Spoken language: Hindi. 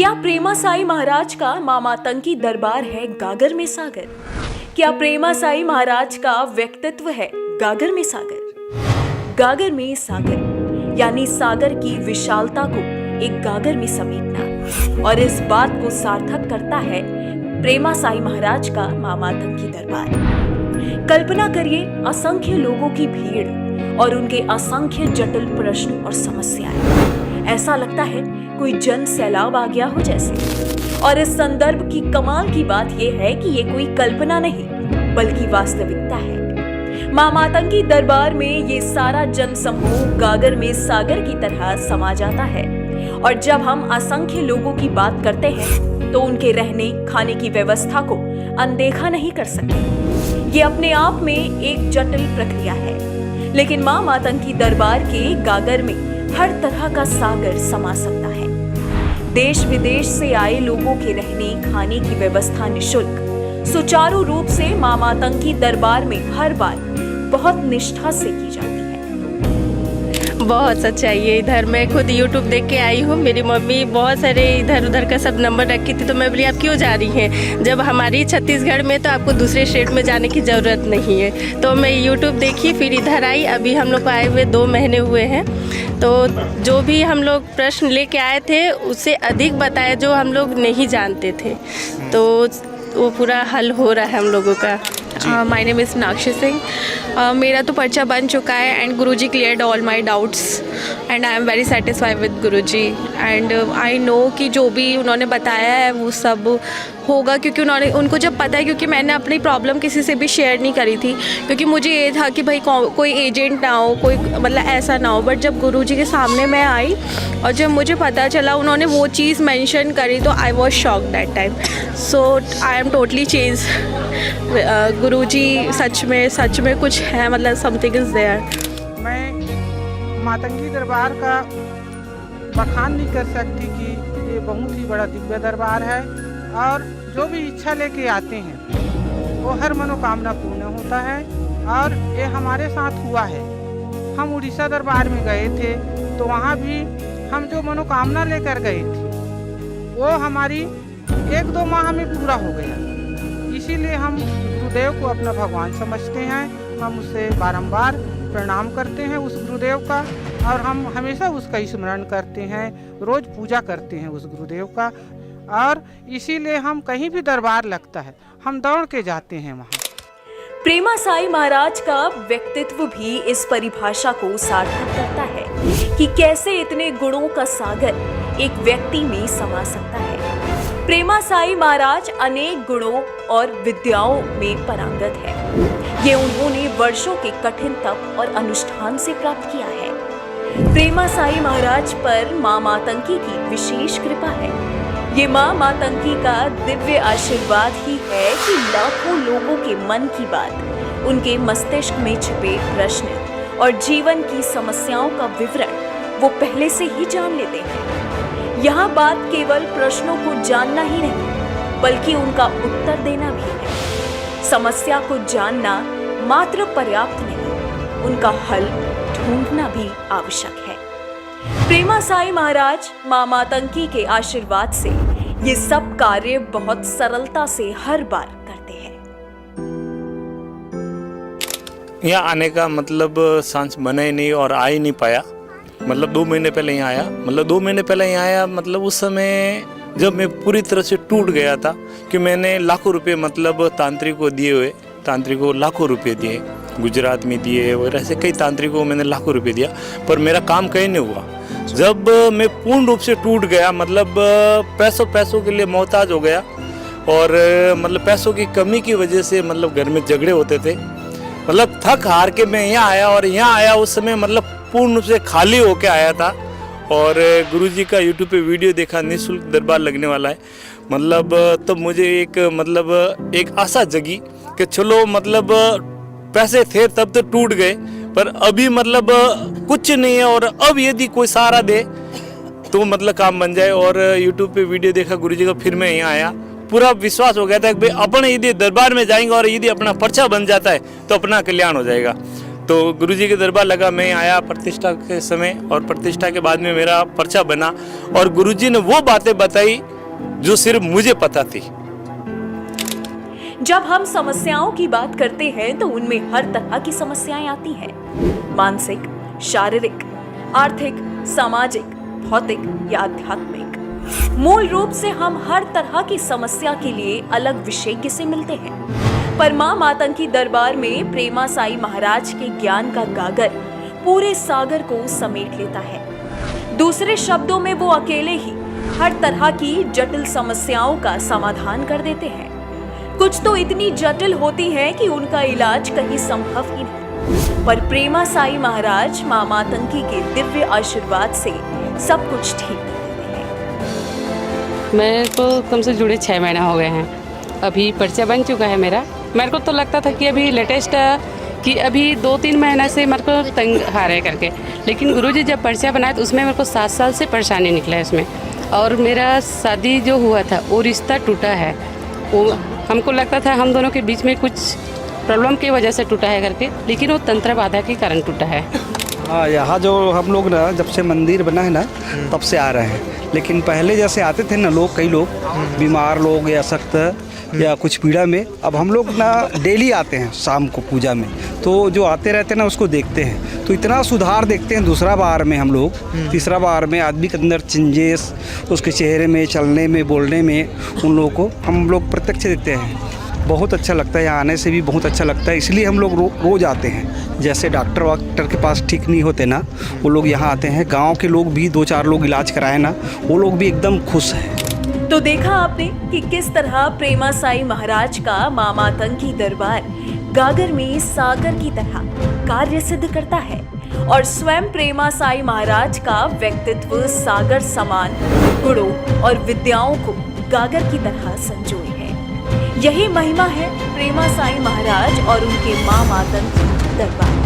क्या प्रेमा साई महाराज का मामातंकी दरबार है गागर में सागर? क्या प्रेमा साई महाराज का व्यक्तित्व है गागर में सागर? गागर में सागर यानी सागर की विशालता को एक गागर में समेटना, और इस बात को सार्थक करता है प्रेमा साई महाराज का मामातंकी दरबार। कल्पना करिए असंख्य लोगों की भीड़ और उनके असंख्य जटिल प्रश्न और समस्याएं। ऐसा लगता है कोई जन सैलाब आ गया हो जैसे। और इस संदर्भ की कमाल की बात यह है कि ये कोई कल्पना नहीं बल्कि वास्तविकता है। मामातंकी दरबार में ये सारा जन समूह गागर में सागर की तरह समा जाता है। और जब हम असंख्य लोगों की बात करते हैं तो उनके रहने खाने की व्यवस्था को अनदेखा नहीं कर सकते। ये अपने आप में एक जटिल प्रक्रिया है, लेकिन मां मातंकी दरबार के गागर में हर तरह का सागर समा सकता है। देश विदेश से आए लोगों के रहने खाने की व्यवस्था निःशुल्क सुचारू रूप से मां मातंकी दरबार में हर बार बहुत निष्ठा से की जाती है। बहुत सच्चाई है इधर। मैं खुद यूट्यूब देख के आई हूँ। मेरी मम्मी बहुत सारे इधर उधर का सब नंबर रखी थी, तो मैं बोली आप क्यों जा रही हैं, जब हमारी छत्तीसगढ़ में तो आपको दूसरे स्टेट में जाने की ज़रूरत नहीं है। तो मैं यूट्यूब देखी, फिर इधर आई। अभी हम लोग को आए हुए 2 महीने हुए हैं। तो जो भी हम लोग प्रश्न लेके आए थे उससे अधिक बताया जो हम लोग नहीं जानते थे, तो वो पूरा हल हो रहा है हम लोगों का। My name is Meenakshi Singh. मेरा तो पर्चा बन चुका है and Guruji cleared all my doubts and I am very satisfied with Guruji. And I know कि जो भी उन्होंने बताया है वो सब होगा, क्योंकि उनको जब पता है, क्योंकि मैंने अपनी प्रॉब्लम किसी से भी शेयर नहीं करी थी, क्योंकि मुझे ये था कि भाई कोई एजेंट ना हो, कोई मतलब ऐसा ना हो। बट जब गुरुजी के सामने मैं आई और जब मुझे पता चला उन्होंने वो चीज़ मेंशन करी, तो I was shocked that time. So I am totally change. Guruji सच में कुछ है, मतलब समथिंग इज़ देयर। मैं मातंगी दरबार का बखान नहीं कर सकती कि ये बहुत ही बड़ा दिव्य दरबार है, और जो भी इच्छा लेके आते हैं वो हर मनोकामना पूर्ण होता है। और ये हमारे साथ हुआ है। हम उड़ीसा दरबार में गए थे, तो वहाँ भी हम जो मनोकामना लेकर गए थे वो हमारी 1-2 माह में पूरा हो गया। इसीलिए हम गुरुदेव को अपना भगवान समझते हैं। हम उससे बारंबार प्रणाम करते हैं उस गुरुदेव का, और हम हमेशा उसका स्मरण करते हैं, रोज़ पूजा करते हैं उस गुरुदेव का। और इसीलिए हम कहीं भी दरबार लगता है हम दौड़ के जाते हैं वहाँ। प्रेमा साई महाराज का व्यक्तित्व भी इस परिभाषा को सार्थक करता है कि कैसे इतने गुणों का सागर एक व्यक्ति में समा सकता है। प्रेमा साई महाराज अनेक गुणों और विद्याओं में पारंगत है। ये उन्होंने वर्षों के कठिन तप और अनुष्ठान से प्राप्त किया है। प्रेमा साई महाराज पर मां मातंकी की विशेष कृपा है। ये मां मातंकी का दिव्य आशीर्वाद ही है कि लाखों लोगों के मन की बात, उनके मस्तिष्क में छिपे प्रश्न और जीवन की समस्याओं का विवरण वो पहले से ही जान लेते हैं। यहाँ बात केवल प्रश्नों को जानना ही नहीं बल्कि उनका उत्तर देना भी है। समस्या को जानना मात्र पर्याप्त नहीं, उनका हल ढूंढना भी आवश्यक है। प्रेमा साई महाराज मां मातंकी के आशीर्वाद से ये सब कार्य बहुत सरलता से हर बार करते हैं। यहाँ आने का मतलब सांस बना ही नहीं और आ ही नहीं पाया। मतलब 2 महीने पहले यहाँ आया। मतलब उस समय जब मैं पूरी तरह से टूट गया था कि मैंने लाखों रुपए मतलब तांत्रिक को दिए हुए, तांत्रिक को लाखों रुपए दिए, गुजरात में दिए और ऐसे कई तांत्रिकों को मैंने लाखों रुपए दिया, पर मेरा काम कहीं नहीं हुआ। जब मैं पूर्ण रूप से टूट गया, मतलब पैसों के लिए मोहताज हो गया, और मतलब पैसों की कमी की वजह से मतलब घर में झगड़े होते थे। मतलब थक हार के मैं यहाँ आया, और यहाँ आया उस समय मतलब पूर्ण रूप से खाली होके आया था। और गुरुजी का यूट्यूब पे वीडियो देखा, निःशुल्क दरबार लगने वाला है। मतलब तो मुझे एक आशा जगी कि चलो मतलब पैसे थे तब तो टूट गए, पर अभी मतलब कुछ नहीं है, और अब यदि कोई सहारा दे तो मतलब काम बन जाए। और यूट्यूब पे वीडियो देखा गुरुजी का, फिर मैं यहाँ आया। पूरा विश्वास हो गया था कि भाई अपने यदि दरबार में जाएंगे और यदि अपना पर्चा बन जाता है तो अपना कल्याण हो जाएगा। तो गुरुजी के दरबार लगा, मैं आया प्रतिष्ठा के समय, और प्रतिष्ठा के बाद में मेरा पर्चा बना, और गुरुजी ने वो बातें बताई जो सिर्फ मुझे पता थी। जब हम समस्याओं की बात करते हैं तो उनमें हर तरह की समस्याएं आती हैं, मानसिक, शारीरिक, आर्थिक, सामाजिक, भौतिक या आध्यात्मिक। मूल रूप से हम हर तरह की समस्या के लिए अलग विशेषज्ञ से मिलते हैं, पर मां मातंगी दरबार में प्रेमा साई महाराज के ज्ञान का गागर पूरे सागर को समेट लेता है। दूसरे शब्दों में वो अकेले ही हर तरह की जटिल समस्याओं का समाधान कर देते हैं। कुछ तो इतनी जटिल होती हैं कि उनका इलाज कहीं संभव ही नहीं, पर प्रेमा साई महाराज मां मातंगी के दिव्य आशीर्वाद से सब कुछ ठीक कर देते हैं। मेरे को कम से जुड़े 6 महीने हो गए हैं। अभी पर्चा बन चुका है मेरा। मेरे को तो लगता था कि अभी लेटेस्ट कि अभी 2-3 महीने से मेरे को तंग आ रहे करके, लेकिन गुरुजी जब पर्चा बनाया तो उसमें मेरे को 7 साल से परेशानी निकला है उसमें। और मेरा शादी जो हुआ था वो रिश्ता टूटा है। वो हमको लगता था हम दोनों के बीच में कुछ प्रॉब्लम की वजह से टूटा है करके, लेकिन वो तंत्र बाधा के कारण टूटा है। हाँ, यहाँ जो हम लोग ना जब से मंदिर बना है ना तब से आ रहे हैं, लेकिन पहले जैसे आते थे ना लोग, कई लोग बीमार लोग या सख्त या कुछ पीड़ा में, अब हम लोग ना डेली आते हैं शाम को पूजा में, तो जो आते रहते हैं ना उसको देखते हैं तो इतना सुधार देखते हैं। दूसरा बार में हम लोग, तीसरा बार में आदमी के अंदर चेंजेस, उसके चेहरे में, चलने में, बोलने में, उन लोगों को हम लोग प्रत्यक्ष देखते हैं। बहुत अच्छा लगता है, यहाँ आने से भी बहुत अच्छा लगता है, इसलिए हम लोग रोज़ आते हैं। जैसे डॉक्टर के पास ठीक नहीं होते ना, वो लोग यहाँ आते हैं। गाँव के लोग भी 2-4 लोग इलाज कराए ना, वो लोग भी एकदम खुश हैं। तो देखा आपने कि किस तरह प्रेमा साई महाराज का मां मातंगी दरबार गागर में सागर की तरह कार्य सिद्ध करता है, और स्वयं प्रेमा साई महाराज का व्यक्तित्व सागर समान गुणों और विद्याओं को गागर की तरह संजोए है। यही महिमा है प्रेमा साई महाराज और उनके मां मातंगी दरबार।